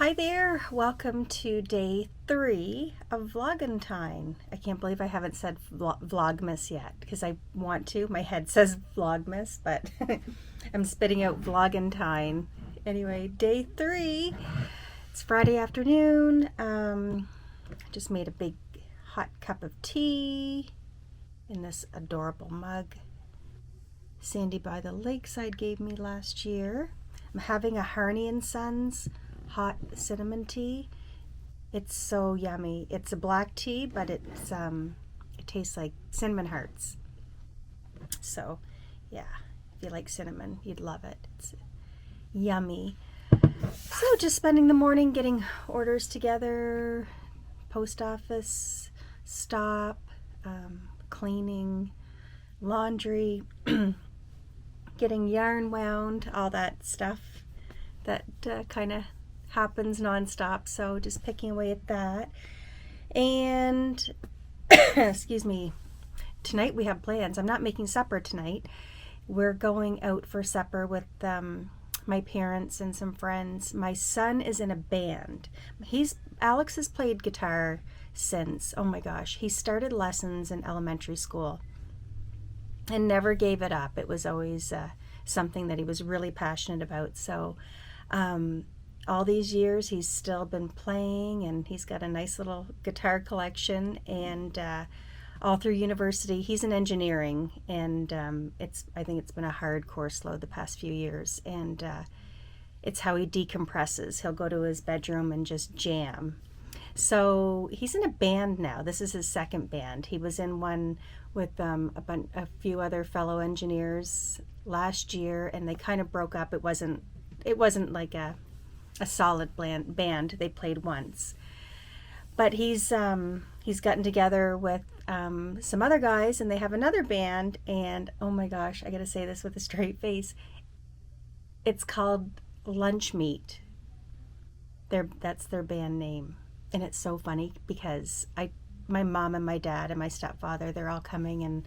Hi there, welcome to day 3 of VLOGENTINE. I can't believe I haven't said Vlogmas yet because I want to. My head says Vlogmas, but I'm spitting out VLOGENTINE. Anyway, day 3. It's Friday afternoon. I just made a big hot cup of tea in this adorable mug Sandy by the Lakeside gave me last year. I'm having a Harney & Sons hot cinnamon tea. It's so yummy. It's a black tea, but it tastes like cinnamon hearts. So yeah, if you like cinnamon, you'd love it. It's yummy. So just spending the morning getting orders together, post office stop, cleaning, laundry, getting yarn wound, all that stuff that kind of happens nonstop. So just picking away at that. And excuse me, tonight we have plans. I'm not making supper tonight. We're going out for supper with my parents and some friends. My son is in a band. Alex has played guitar since, oh my gosh, he started lessons in elementary school and never gave it up. It was always something that he was really passionate about. So all these years he's still been playing, and he's got a nice little guitar collection. And all through university, he's in engineering, and I think it's been a hard course load the past few years. And it's how he decompresses. He'll go to his bedroom and just jam. So he's in a band now. This is his second band. He was in one with a few other fellow engineers last year, and they kind of broke up. It wasn't like a solid band. They played once, but he's gotten together with some other guys, and they have another band. And oh my gosh, I gotta say this with a straight face. It's called Lunch Meat. That's their band name. And it's so funny because my mom and my dad and my stepfather, they're all coming, and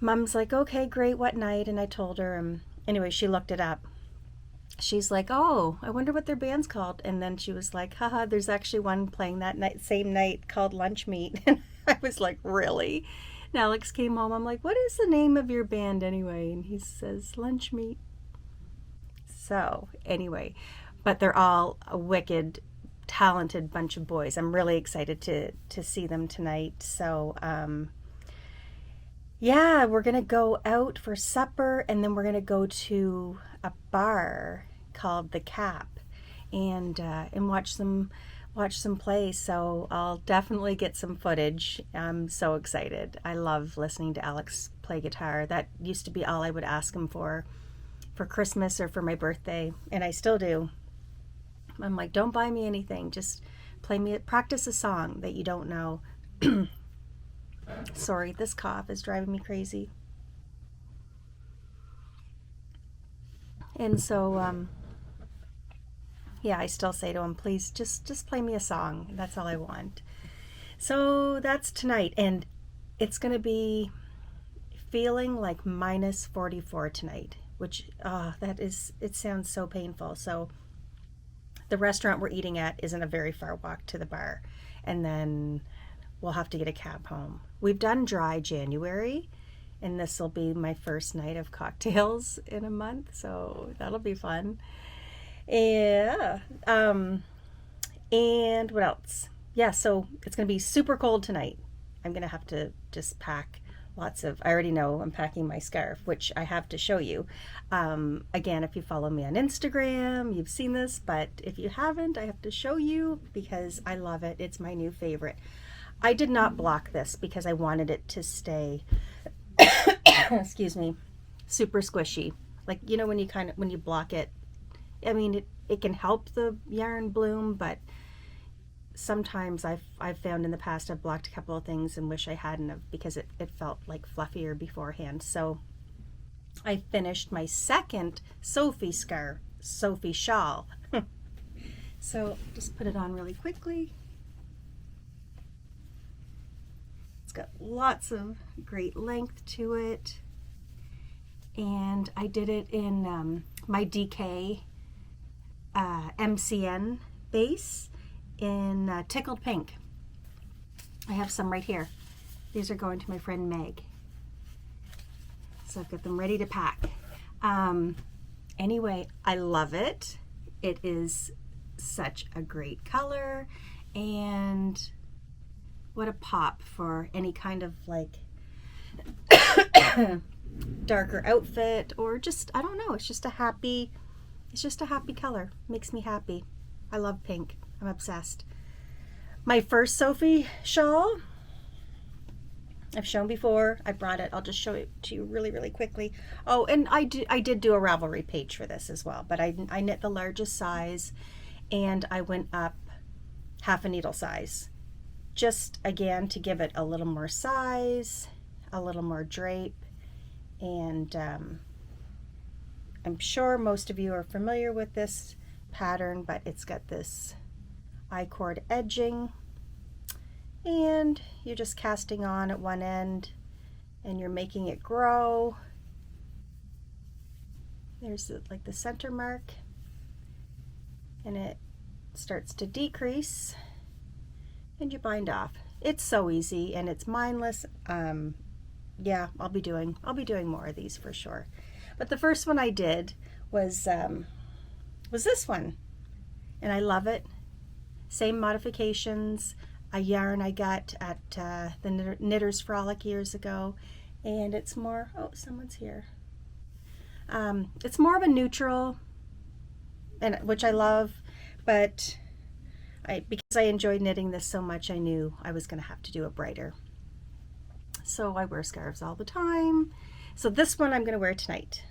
Mom's like, okay, great, what night? And I told her, and anyway, she looked it up. She's like, oh, I wonder what their band's called. And then she was like, haha, there's actually one playing that same night called Lunch Meat. And I was like, really? And Alex came home. I'm like, what is the name of your band anyway? And he says, Lunch Meat. So anyway, but they're all a wicked, talented bunch of boys. I'm really excited to see them tonight. So yeah, we're gonna go out for supper, and then we're gonna go to a bar called The Cap and watch them play. So I'll definitely get some footage. I'm so excited. I love listening to Alex play guitar. That used to be all I would ask him for Christmas or for my birthday, and I still do. I'm like, don't buy me anything, just practice a song that you don't know. Sorry, this cough is driving me crazy. And so yeah, I still say to him, please just play me a song. That's all I want. So that's tonight, and it's gonna be feeling like minus 44 tonight, which it sounds so painful. So the restaurant we're eating at isn't a very far walk to the bar, and then we'll have to get a cab home. We've done dry January, and this will be my first night of cocktails in a month, so that'll be fun. Yeah. And what else? Yeah, so it's gonna be super cold tonight. I'm gonna have to just pack I already know I'm packing my scarf, which I have to show you. Again, if you follow me on Instagram, you've seen this, but if you haven't, I have to show you because I love it. It's my new favorite. I did not block this because I wanted it to stay, excuse me, super squishy. Like, you know, when you block it, I mean, it can help the yarn bloom, but sometimes I've found in the past I've blocked a couple of things and wish I hadn't have, because it felt like fluffier beforehand. So I finished my second Sophie shawl. So just put it on really quickly. It's got lots of great length to it, and I did it in my DK MCN base in tickled pink. I have some right here. These are going to my friend Meg. So I've got them ready to pack. Anyway, I love it. It is such a great color, and what a pop for any kind of like darker outfit, or just, I don't know, it's just a happy color. Makes me happy. I love pink. I'm obsessed. My first Sophie shawl, I've shown before. I brought it. I'll just show it to you really, really quickly. Oh, and I did do a Ravelry page for this as well, but I knit the largest size, and I went up half a needle size, just again to give it a little more size, a little more drape, and I'm sure most of you are familiar with this pattern, but it's got this I-cord edging, and you're just casting on at one end and you're making it grow. There's like the center mark, and it starts to decrease, and you bind off. It's so easy and it's mindless. Yeah, I'll be doing more of these for sure. But the first one I did was this one, and I love it. Same modifications, a yarn I got at the Knitter's Frolic years ago, and it's more, oh, someone's here. It's more of a neutral, and which I love, but because I enjoyed knitting this so much, I knew I was going to have to do a brighter. So I wear scarves all the time. So this one I'm going to wear tonight.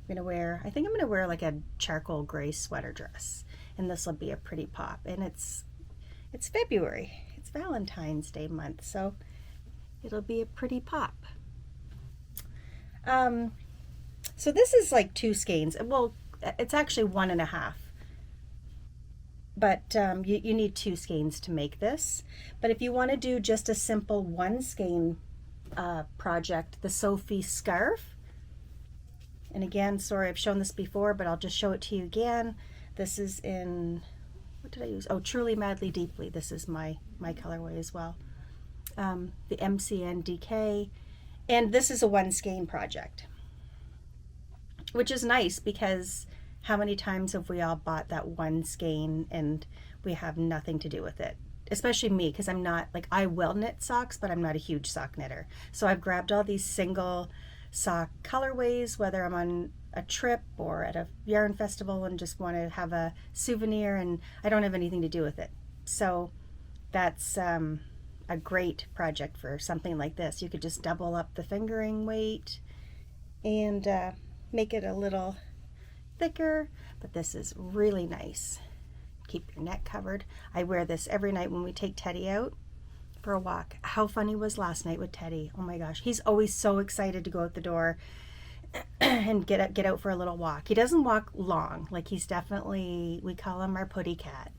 I think I'm going to wear like a charcoal gray sweater dress, and this will be a pretty pop. And it's February. It's Valentine's Day month, so it'll be a pretty pop. So this is like 2 skeins. Well, it's actually 1.5. But you need 2 skeins to make this. But if you want to do just a simple 1 skein project, the Sophie scarf, and again, sorry, I've shown this before, but I'll just show it to you again. This is in, what did I use? Oh, Truly Madly Deeply. This is my colorway as well. The MCN DK. And this is a 1 skein project, which is nice because how many times have we all bought that 1 skein and we have nothing to do with it? Especially me, because I'm not, like, I will knit socks, but I'm not a huge sock knitter. So I've grabbed all these single sock colorways, whether I'm on a trip or at a yarn festival and just want to have a souvenir, and I don't have anything to do with it. So that's a great project for something like this. You could just double up the fingering weight and make it a little thicker, but this is really nice. Keep your neck covered. I wear this every night when we take Teddy out for a walk. How funny was last night with Teddy? Oh my gosh, he's always so excited to go out the door and get out for a little walk. He doesn't walk long. Like, he's definitely, we call him our putty cat,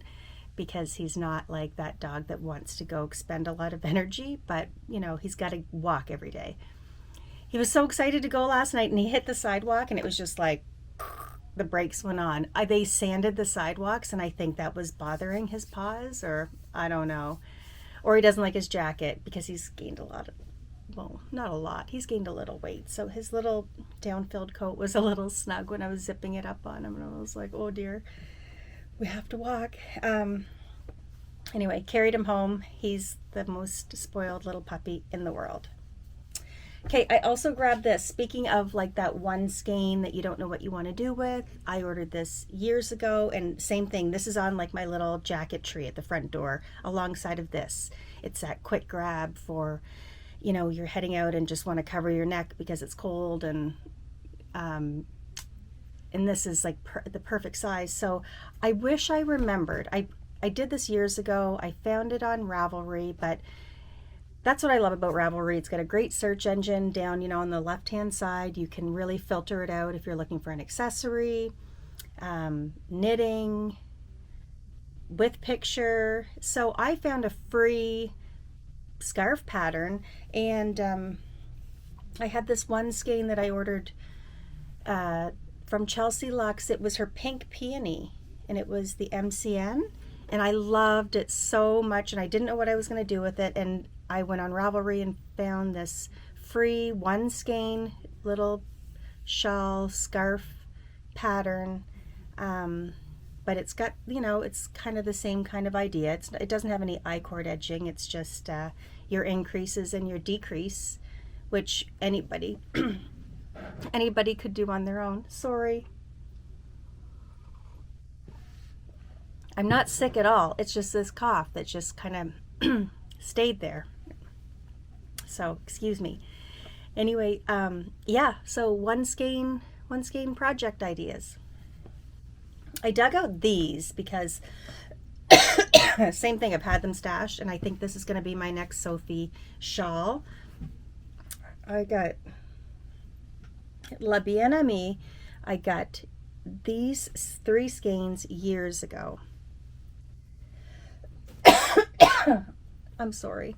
because he's not like that dog that wants to go expend a lot of energy, but you know, he's got to walk every day. He was so excited to go last night, and he hit the sidewalk, and it was just like the brakes went on. They sanded the sidewalks, and I think that was bothering his paws, or I don't know. Or he doesn't like his jacket because he's gained a lot of, well, not a lot, he's gained a little weight. So his little down-filled coat was a little snug when I was zipping it up on him, and I was like, oh dear, we have to walk. Anyway, carried him home. He's the most spoiled little puppy in the world. Okay, I also grabbed this. Speaking of like that 1 skein that you don't know what you want to do with, I ordered this years ago, and same thing. This is on like my little jacket tree at the front door alongside of this. It's that quick grab for, you know, you're heading out and just want to cover your neck because it's cold, and this is like the perfect size. So I wish I remembered. I did this years ago. I found it on Ravelry, but that's what I love about Ravelry. It's got a great search engine down, you know, on the left-hand side. You can really filter it out if you're looking for an accessory, knitting, with picture. So I found a free scarf pattern, and I had this 1 skein that I ordered from Chelsea Lux. It was her pink peony, and it was the MCN, and I loved it so much, and I didn't know what I was going to do with it, and I went on Ravelry and found this free one skein little shawl scarf pattern, but it's got, you know, it's kind of the same kind of idea. It doesn't have any I-cord edging. It's just your increases and your decrease, which anybody anybody could do on their own. Sorry, I'm not sick at all. It's just this cough that just kind of stayed there. So excuse me. Anyway, yeah, so one skein project ideas. I dug out these because same thing, I've had them stashed, and I think this is going to be my next Sophie shawl. I got La Bien-Aimée. I got these 3 skeins years ago. I'm sorry.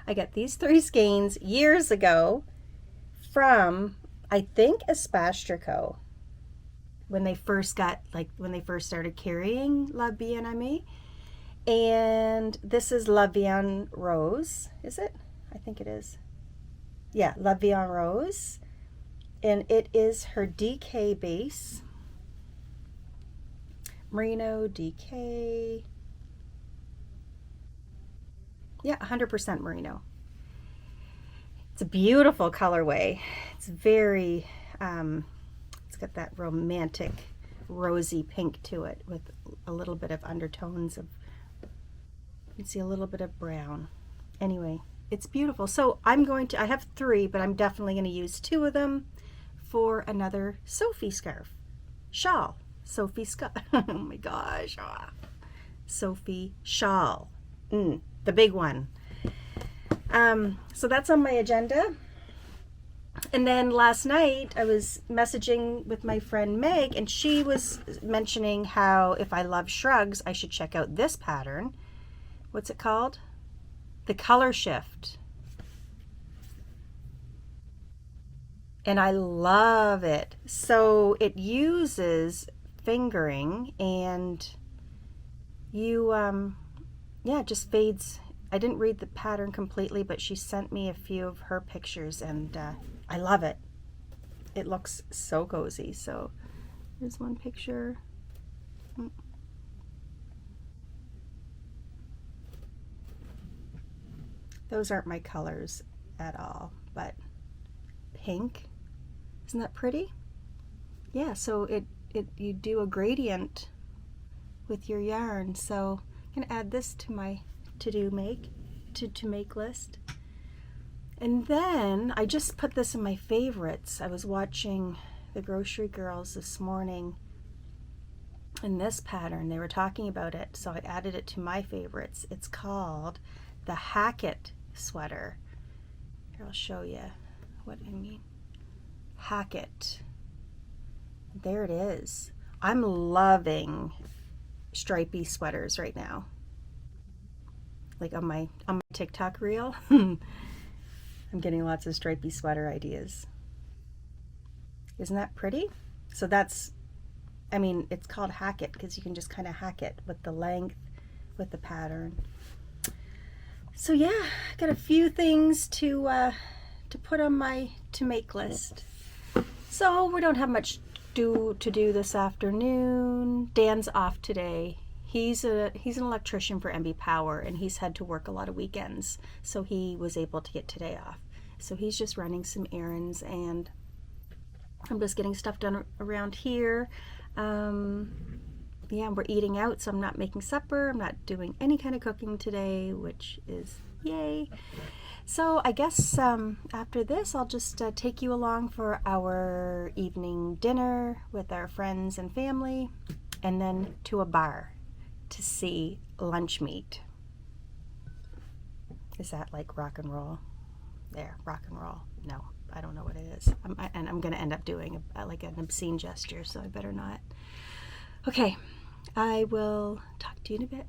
I got these 3 skeins years ago from, I think, Espastrico, when they first started carrying La Bien-Aimée. And this is La Vie Rose, is it? I think it is. Yeah, La Vie Rose. And it is her DK base. Merino DK. Yeah, 100% merino. It's a beautiful colorway. It's very, it's got that romantic rosy pink to it with a little bit of undertones of, you can see a little bit of brown. Anyway, it's beautiful. So I have 3, but I'm definitely going to use 2 of them for another Sophie scarf. Shawl. Sophie scarf. Oh my gosh. Sophie shawl. The big one. So that's on my agenda. And then last night I was messaging with my friend Meg, and she was mentioning how if I love shrugs, I should check out this pattern. What's it called? The Color Shift. And I love it. So it uses fingering, and you yeah, it just fades. I didn't read the pattern completely, but she sent me a few of her pictures, and I love it. It looks so cozy. So here's one picture. Those aren't my colors at all, but pink. Isn't that pretty? Yeah, so you do a gradient with your yarn. So I'm gonna add this to my to make list. And then I just put this in my favorites. I was watching the Grocery Girls this morning, and this pattern, they were talking about it, so I added it to my favorites. It's called the Hackett sweater. Here, I'll show you what I mean. Hackett. There it is. I'm loving stripy sweaters right now. Like on my TikTok reel. I'm getting lots of stripy sweater ideas. Isn't that pretty? So that's, I mean, it's called Hackett because you can just kind of hack it with the length, with the pattern. So yeah, I got a few things to put on my to make list. So we don't have much to do this afternoon. Dan's off today. He's an electrician for MB Power, and he's had to work a lot of weekends, so he was able to get today off. So he's just running some errands, and I'm just getting stuff done around here. Yeah, we're eating out, so I'm not making supper. I'm not doing any kind of cooking today, which is yay. So I guess after this, I'll just take you along for our evening dinner with our friends and family, and then to a bar to see Lunch Meet. Is that like rock and roll? There, rock and roll. No, I don't know what it is. And I'm going to end up doing like an obscene gesture, so I better not. Okay, I will talk to you in a bit.